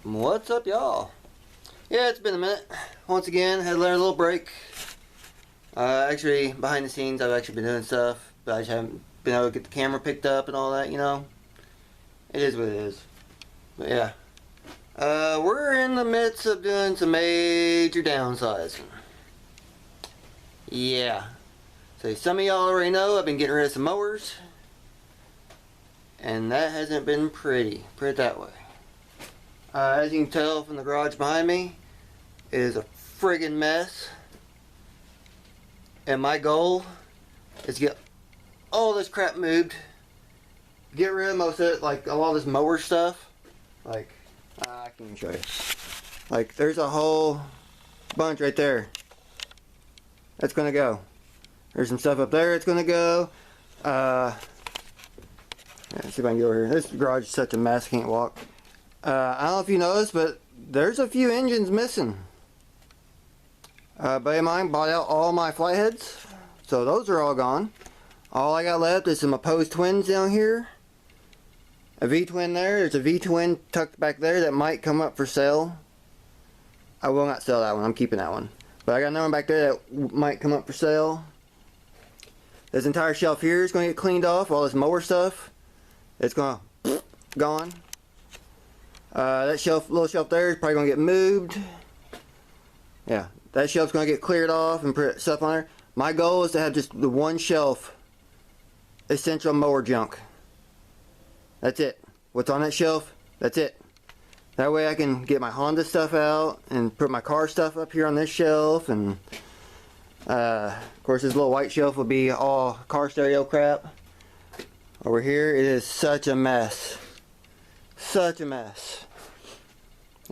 What's up, y'all? Yeah, it's been a minute. Once again, had to learn a little break. Actually, behind the scenes, I've actually been doing stuff, but I just haven't been able to get the camera picked up and all that, you know. It is what it is. But yeah. We're in the midst of doing some major downsizing. Yeah. So some of y'all already know I've been getting rid of some mowers. And that hasn't been pretty. Put it that way. As you can tell from the garage behind me, it is a friggin' mess. And my goal is to get all this crap moved. Get rid of most of it, like a lot of this mower stuff. Like, I can even show you. Like, there's a whole bunch right there. That's gonna go. There's some stuff up there that's gonna go. Let's see if I can get over here. This garage is such a mess, I can't walk. I don't know if you noticed, but there's a few engines missing. A buddy of mine bought out all my flatheads, so those are all gone. All I got left is some opposed twins down here. A V-twin there. There's a V-twin tucked back there that might come up for sale. I will not sell that one. I'm keeping that one. But I got another one back there that might come up for sale. This entire shelf here is going to get cleaned off. All this mower stuff. It's going to gone. That shelf, little shelf there is probably going to get moved. Yeah, that shelf's going to get cleared off and put stuff on there. My goal is to have just the one shelf essential mower junk. That's it. What's on that shelf, that's it. That way I can get my Honda stuff out and put my car stuff up here on this shelf. And of course this little white shelf will be all car stereo crap. Over here it is such a mess. Such a mess.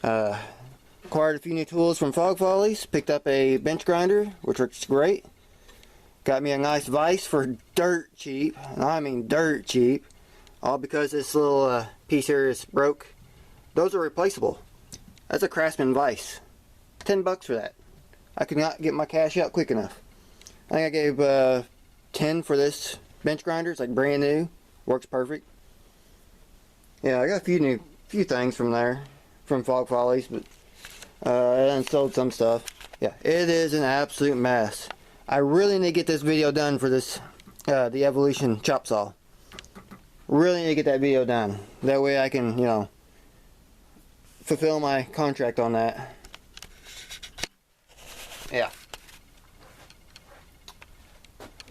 Acquired a few new tools from Fog Follies. Picked up a bench grinder, which works great. Got me a nice vise for dirt cheap. And I mean dirt cheap. All because this little piece here is broke. Those are replaceable. That's a Craftsman vise. $10 for that. I could not get my cash out quick enough. I think I gave 10 for this bench grinder. It's like brand new. Works perfect. Yeah, I got a few things from there, from Fog Follies, but I sold some stuff. Yeah, it is an absolute mess. I really need to get this video done for this, the Evolution chop saw. Really need to get that video done. That way I can, you know, fulfill my contract on that. Yeah.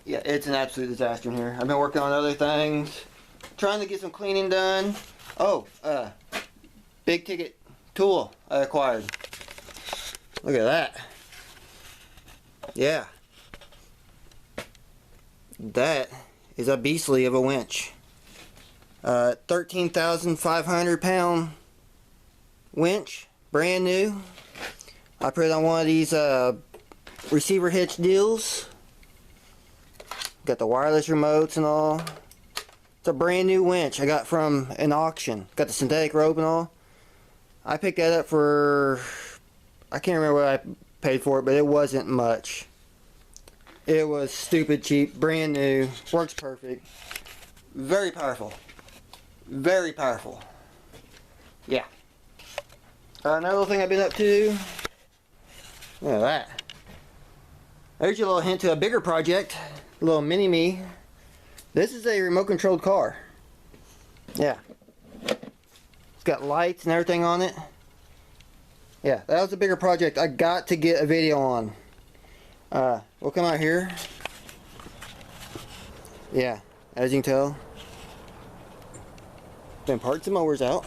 Yeah, it's an absolute disaster in here. I've been working on other things, trying to get some cleaning done. Oh, big ticket tool I acquired. Look at that. Yeah. That is a beastly of a winch. 13,500 pound winch, brand new. I put it on one of these receiver hitch deals. Got the wireless remotes and all. It's a brand new winch I got from an auction. Got the synthetic rope and all. I picked that up for, I can't remember what I paid for it, but it wasn't much. It was stupid cheap, brand new, works perfect. Very powerful. Very powerful. Yeah. Another little thing I've been up to. Look at that. There's your little hint to a bigger project. A little mini-me. This is a remote controlled car. Yeah. It's got lights and everything on it. Yeah, that was a bigger project I got to get a video on. We'll come out here. Yeah, as you can tell. Been parts and mowers out.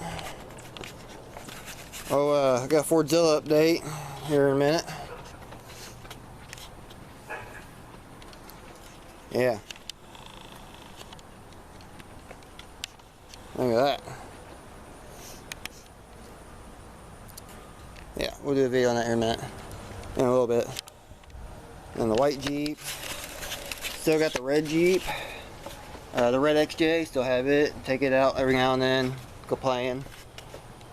Oh, I got a Fordzilla update here in a minute. Yeah. Look at that. Yeah, we'll do a video on that here in a minute. In a little bit. And the white Jeep. Still got the red Jeep. The red XJ, still have it. Take it out every now and then. Go playing.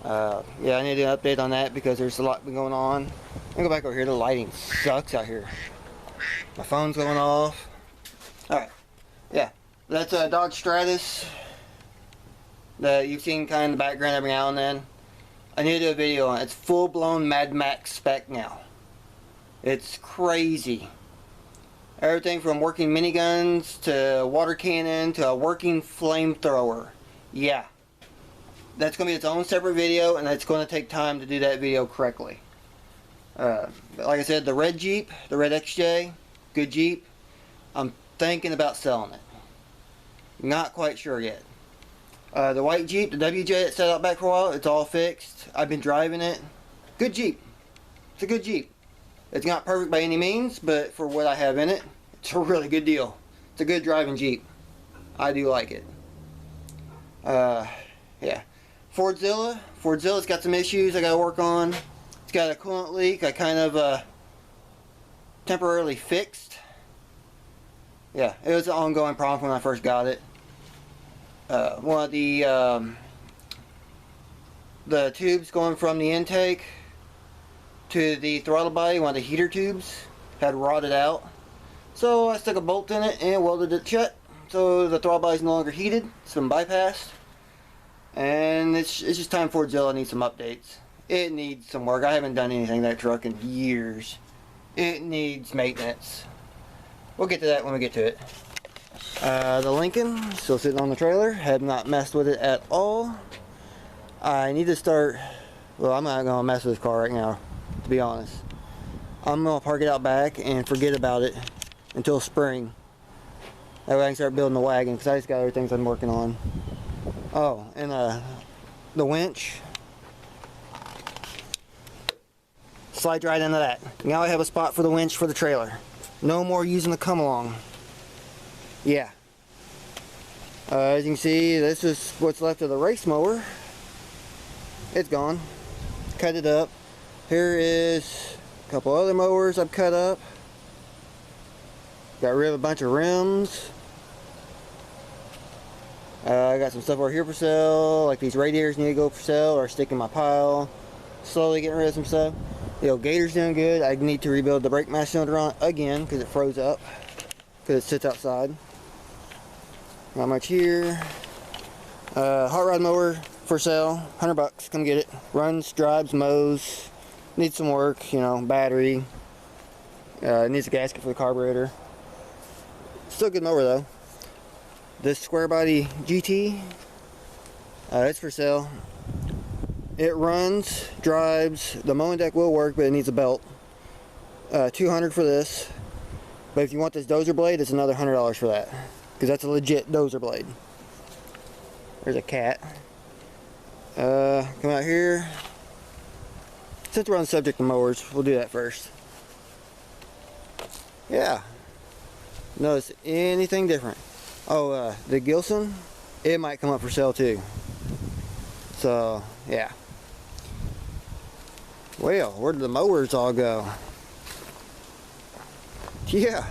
Yeah, I need to do an update on that because there's a lot been going on. Let me go back over here. The lighting sucks out here. My phone's going off. Alright. Yeah. That's a Dodge Stratus that you've seen kind of in the background every now and then. I need to do a video on it. It's full-blown Mad Max spec now. It's crazy. Everything from working miniguns to water cannon to a working flamethrower. Yeah. That's going to be its own separate video, and it's going to take time to do that video correctly. But like I said, the red Jeep, the red XJ, good Jeep. I'm thinking about selling it. Not quite sure yet. The white Jeep, the WJ that sat out back for a while, it's all fixed. I've been driving it. Good Jeep. It's a good Jeep. It's not perfect by any means, but for what I have in it, it's a really good deal. It's a good driving Jeep. I do like it. Yeah. Fordzilla's got some issues I gotta work on. It's got a coolant leak I kind of temporarily fixed. Yeah, it was an ongoing problem when I first got it. One of the tubes going from the intake to the throttle body, one of the heater tubes, had rotted out. So I stuck a bolt in it and welded it shut. So the throttle body is no longer heated. It's been bypassed. And it's just time Fordzilla needs some updates. It needs some work. I haven't done anything to that truck in years. It needs maintenance. We'll get to that when we get to it. The Lincoln, still sitting on the trailer. Have not messed with it at all. I need to start... Well, I'm not going to mess with this car right now, to be honest. I'm going to park it out back and forget about it until spring. That way I can start building the wagon, because I just got other things I'm working on. Oh, and the winch. Slides right into that. Now I have a spot for the winch for the trailer. No more using the come-along. Yeah. As you can see, this is what's left of the race mower. It's gone. Cut it up. Here is a couple other mowers I've cut up. Got rid of a bunch of rims. I got some stuff over here for sale, like these radiators need to go for sale or stick in my pile. Slowly getting rid of some stuff. The old Gator's doing good. I need to rebuild the brake mass cylinder on it again because it froze up. Because it sits outside. Not much here. Hot rod mower for sale, $100. Come get it. Runs, drives, mows. Needs some work, you know, battery. Needs a gasket for the carburetor. Still a good mower though. This square body GT, it's for sale. It runs, drives, the mowing deck will work, but it needs a belt. $200 for this. But if you want this dozer blade, it's another $100 for that. Because that's a legit dozer blade. There's a cat. Come out here. Since we're on the subject of mowers, we'll do that first. Yeah. Notice anything different. Oh, the Gilson, it might come up for sale too. So, yeah. Well, where did the mowers all go? Yeah.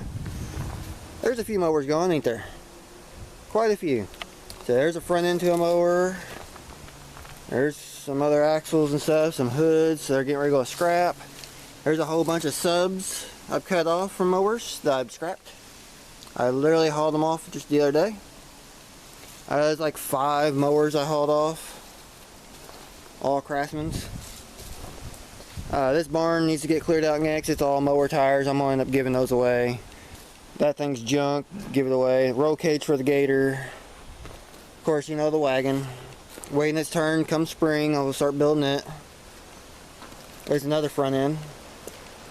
There's a few mowers gone, ain't there? Quite a few. So there's a front end to a mower. There's some other axles and stuff, some hoods, so they're getting ready to go scrap. There's a whole bunch of subs I've cut off from mowers that I've scrapped. I literally hauled them off just the other day. There's like 5 mowers I hauled off. All Craftsman's. This barn needs to get cleared out next. It's all mower tires. I'm going to end up giving those away. That thing's junk. Give it away. Roll cage for the Gator. Of course, you know, the wagon. Waiting its turn. Come spring, I'll start building it. There's another front end.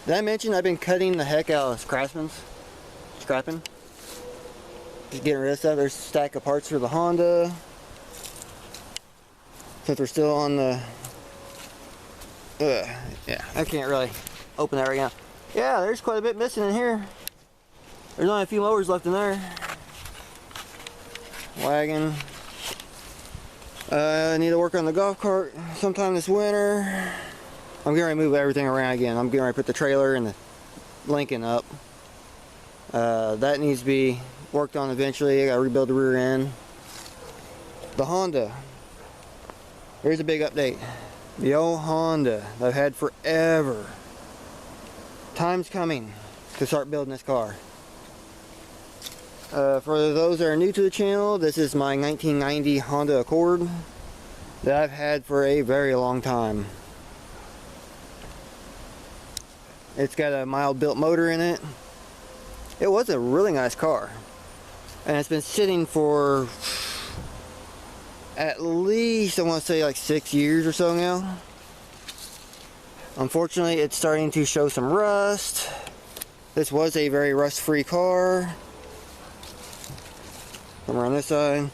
Did I mention I've been cutting the heck out of Craftsman's? Scrapping. Just getting rid of stuff. There's a stack of parts for the Honda. Since we're still on the... yeah, I can't really open that right now. Yeah, there's quite a bit missing in here. There's only a few mowers left in there. Wagon. I need to work on the golf cart sometime this winter. I'm getting ready to move everything around again. I'm getting ready to put the trailer and the Lincoln up. That needs to be worked on eventually. I gotta rebuild the rear end. The Honda. Here's a big update. The old Honda that I've had forever. Time's coming to start building this car. For those that are new to the channel, this is my 1990 Honda Accord. that I've had for a very long time. It's got a mild built motor in it. It was a really nice car, and it's been sitting for at least, I want to say, like 6 years or so now. Unfortunately, it's starting to show some rust. This was a very rust-free car. Come around this side.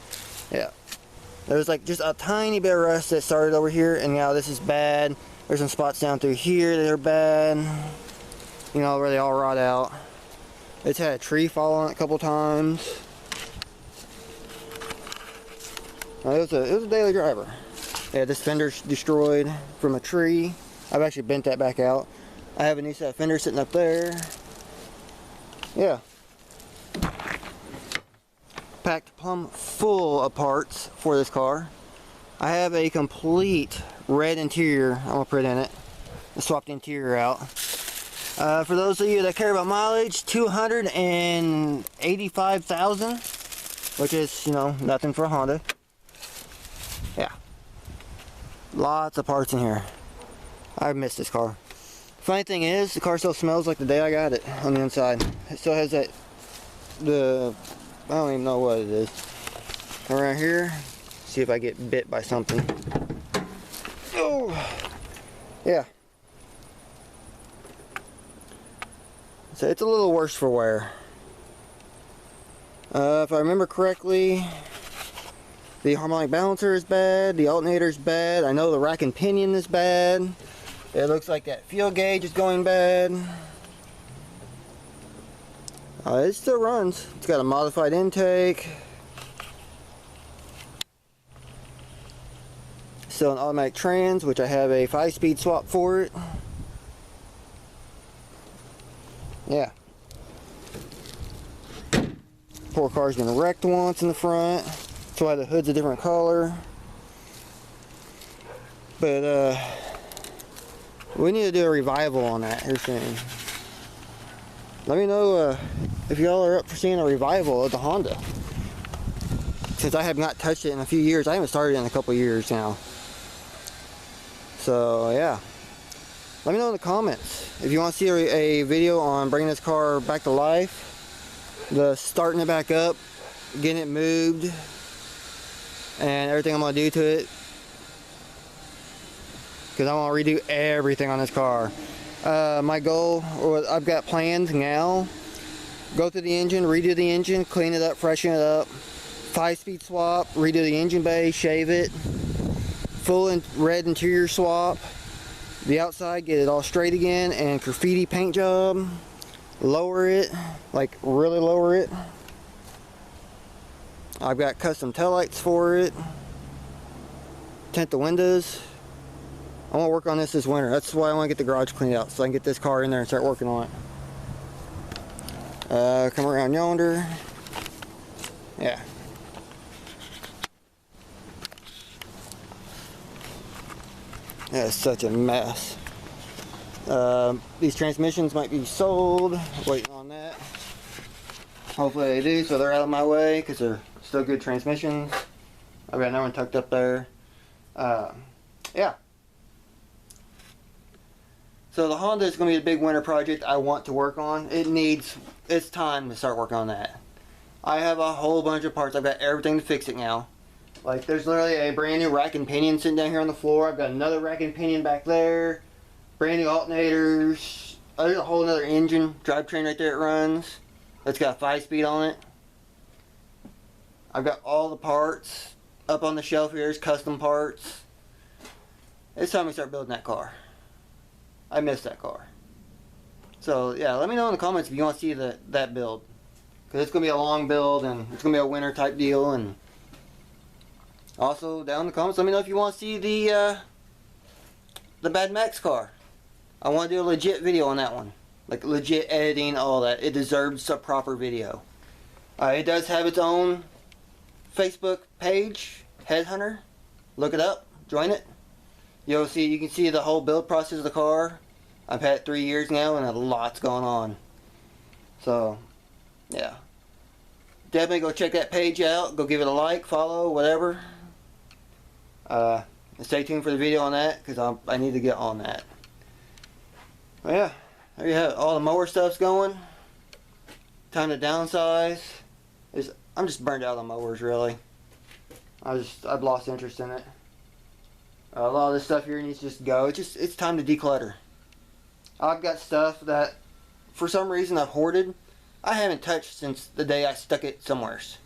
Yeah. There's like just a tiny bit of rust that started over here, and now this is bad. There's some spots down through here that are bad. You know, where they all rot out. It's had a tree fall on it a couple times. It was a daily driver. Yeah, this fender's destroyed from a tree. I've actually bent that back out. I have a new set of fenders sitting up there. Yeah. Packed plumb full of parts for this car. I have a complete red interior I'm gonna put in it. I swapped the interior out. For those of you that care about mileage, 285,000, which is, you know, nothing for a Honda. Yeah. Lots of parts in here. I miss this car. Funny thing is, the car still smells like the day I got it on the inside. It still has that, I don't even know what it is. Come around here, see if I get bit by something. Oh, yeah. So it's a little worse for wear. If I remember correctly, the harmonic balancer is bad, the alternator is bad, I know the rack and pinion is bad. It looks like that fuel gauge is going bad. It still runs. It's got a modified intake. Still an automatic trans, which I have a 5-speed swap for it. Yeah. Poor car's been wrecked once in the front. That's why the hood's a different color. But we need to do a revival on that here soon. Let me know if y'all are up for seeing a revival of the Honda. Since I have not touched it in a few years. I haven't started in a couple years now. So yeah. Let me know in the comments if you want to see a video on bringing this car back to life. Starting it back up. Getting it moved. And everything I'm going to do to it. Because I want to redo everything on this car. My goal, or I've got plans now, go through the engine, redo the engine, clean it up, freshen it up, 5-speed swap, redo the engine bay, shave it, full red interior swap, the outside, get it all straight again, and graffiti paint job, lower it, like really lower it. I've got custom taillights for it, tint the windows. I want to work on this winter. That's why I want to get the garage cleaned out, so I can get this car in there and start working on it. Come around yonder. Yeah. Yeah, it's such a mess. These transmissions might be sold. Waiting on that. Hopefully they do, so they're out of my way, because they're still good transmissions. I've got another one tucked up there. Yeah. So the Honda is going to be the big winter project I want to work on. It's time to start working on that. I have a whole bunch of parts. I've got everything to fix it now. Like, there's literally a brand new rack and pinion sitting down here on the floor. I've got another rack and pinion back there. Brand new alternators. There's a whole other engine, drivetrain right there it runs. That's got 5-speed on it. I've got all the parts up on the shelf here. There's custom parts. It's time we start building that car. I miss that car. So yeah, let me know in the comments if you want to see that build, because it's going to be a long build and it's going to be a winter type deal. And also down in the comments, let me know if you want to see the Bad Max car. I want to do a legit video on that one, like legit editing, all that. It deserves a proper video. It does have its own Facebook page, Headhunter. Look it up, join it. You can see the whole build process of the car. I've had it 3 years now and a lot's going on. So, yeah. Definitely go check that page out. Go give it a like, follow, whatever. And stay tuned for the video on that, because I need to get on that. But yeah, there you have it. All the mower stuff's going. Time to downsize. I'm just burned out on mowers, really. I've lost interest in it. A lot of this stuff here needs to just go. It's time to declutter. I've got stuff that, for some reason, I've hoarded. I haven't touched since the day I stuck it somewheres.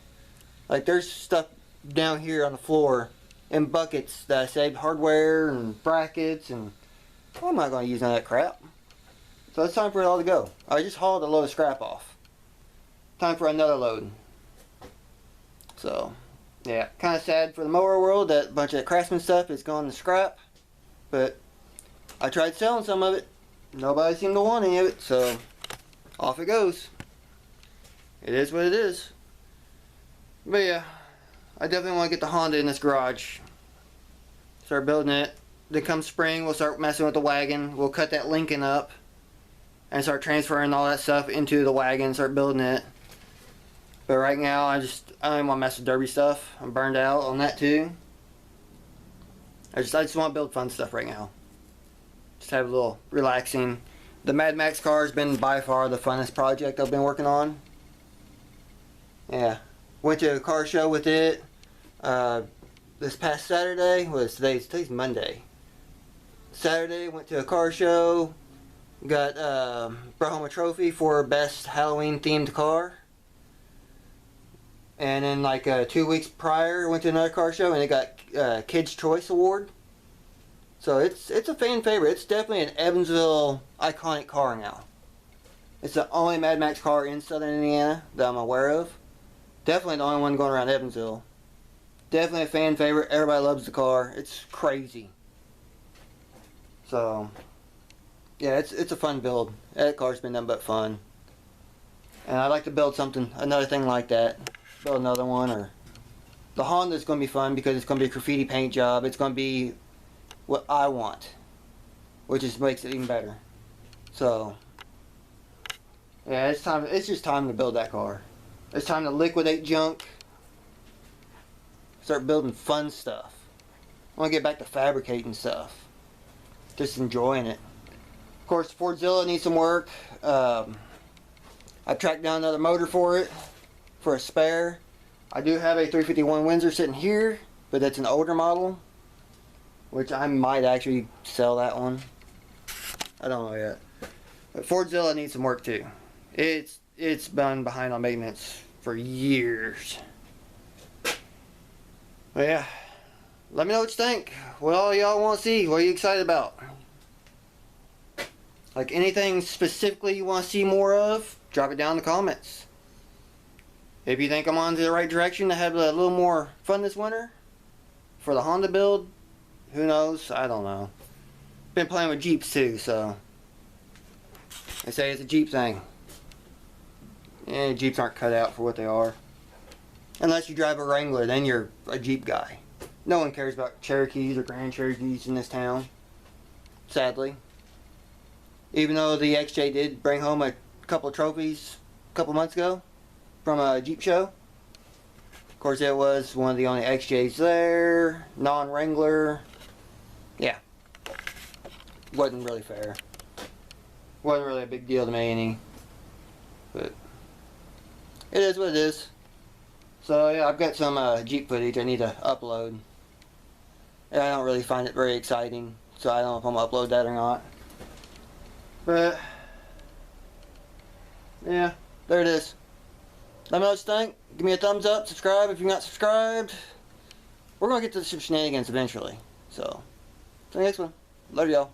Like, there's stuff down here on the floor in buckets that I saved, hardware and brackets, and I'm not going to use none of that crap. So it's time for it all to go. I just hauled a load of scrap off. Time for another load. So, yeah, kind of sad for the mower world that a bunch of that Craftsman stuff is gone to scrap. But I tried selling some of it. Nobody seemed to want any of it, so off it goes. It is what it is. But yeah, I definitely want to get the Honda in this garage. Start building it. Then come spring, we'll start messing with the wagon. We'll cut that Lincoln up and start transferring all that stuff into the wagon, start building it. But right now, I don't even want to mess with derby stuff. I'm burned out on that too. I just want to build fun stuff right now. Just have a little relaxing. The Mad Max car has been by far the funnest project I've been working on. Yeah. Went to a car show with it. This past Saturday today's Monday. Saturday, went to a car show. Brought home a trophy for best Halloween themed car. And then like 2 weeks prior, went to another car show and it got Kids Choice Award. So it's a fan favorite. It's definitely an Evansville iconic car now. It's the only Mad Max car in Southern Indiana that I'm aware of. Definitely the only one going around Evansville. Definitely a fan favorite. Everybody loves the car. It's crazy. So yeah, it's a fun build. That car's been nothing but fun. And I'd like to build another thing like that. Build another one. Or the Honda's going to be fun because it's going to be a graffiti paint job. It's going to be what I want, which just makes it even better. So yeah, it's time. It's just time to build that car. It's time to liquidate junk. Start building fun stuff. I want to get back to fabricating stuff. Just enjoying it. Of course, Fordzilla needs some work. I tracked down another motor for it, for a spare. I do have a 351 Windsor sitting here, but that's an older model, which I might actually sell that one. I don't know yet. But Fordzilla needs some work too. It's been behind on maintenance for years. But yeah, let me know what you think. What all y'all want to see? What are you excited about? Like anything specifically you want to see more of, drop it down in the comments. If you think I'm on the right direction to have a little more fun this winter for the Honda build, who knows? I don't know. Been playing with Jeeps too, so they say it's a Jeep thing. Yeah, Jeeps aren't cut out for what they are. Unless you drive a Wrangler, then you're a Jeep guy. No one cares about Cherokees or Grand Cherokees in this town, sadly. Even though the XJ did bring home a couple of trophies a couple months ago from a Jeep show. Of course, it was one of the only XJs there, non-Wrangler. Yeah. Wasn't really fair. Wasn't really a big deal to me any. But it is what it is. So yeah, I've got some Jeep footage I need to upload. And I don't really find it very exciting, so I don't know if I'm going to upload that or not. But yeah, there it is. Let me know what you think. Give me a thumbs up, subscribe if you're not subscribed. We're going to get to some shenanigans eventually. So, till the next one. Love y'all.